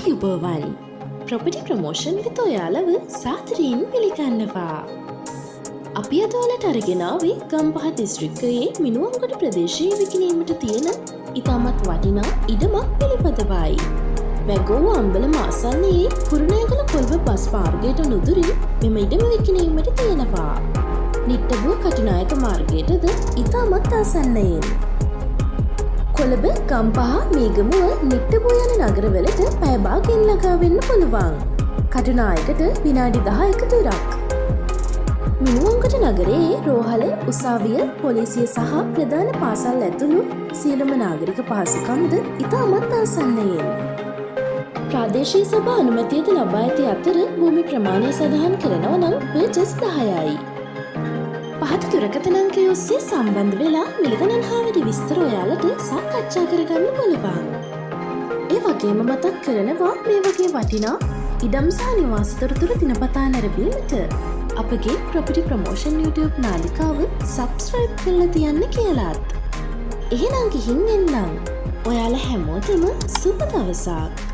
ආයුබෝවන් property promotion වෙත ඔයාලව සාදරයෙන් පිළිගන්නවා. අපි අද ඔයාලට අරගෙන ආවේ ගම්පහ දිස්ත්‍රික්කයේ මිනුවන්ගොඩ ප්‍රදේශයේ විකිණීමට තියෙන ඉතාමත් වටිනා ඉඩමක් පිළිපදවයි. වැගෝව අම්බලම ආසන්නයේ කුරුණෑගල කොල්ව බස් මාර්ගයට නුදුරින් මෙම ඉඩම විකිණීමට තියෙනවා. නිට්ටඹුව කටුනායක මාර්ගයටද ඉතාමත් ආසන්නයෙන්. කොළඹ ගම්පහ මේගමුව නිට්ටඹුව යන නගරවලට පැය භාගයෙන් ළඟා වෙන්න පුළුවන්. කටුනායකට විනාඩි 10ක දුරක්. මිනුවන්ගොඩ නගරයේ රෝහල, උසාවිය, පොලිසිය සහ ප්‍රධාන පාසල් ඇතුළු සියලුම නාගරික පහසුකම්ද ඉතාමත් ආසන්නයෙන්. ප්‍රාදේශීය සභා අනුමැතියද ලබා ඇති අතර භූමි ප්‍රමාණය සඳහන් කරනවා නම් පේජස් 10යි. පහත දුරකථන අංකය ඔස්සේ සම්බන්ධ වෙලා මිලගණන් හා වැඩි විස්තර ඔයාලට සාකච්ඡා කරගන්න පුළුවන්. ඒ වගේම මතක් කරනවා මේ වගේ වටිනා ඉඩම් සහ නිවාස තොරතුරු දිනපතා නැරඹීමට අපගේ ප්‍රොපර්ටි ප්‍රමෝෂන් YouTube නාලිකාව සබ්ස්ක්‍රයිබ් කරලා තියන්න කියලාත්. එහෙනම් ගිහින් එන්නම්. ඔයාලා හැමෝටම සුබ දවසක්.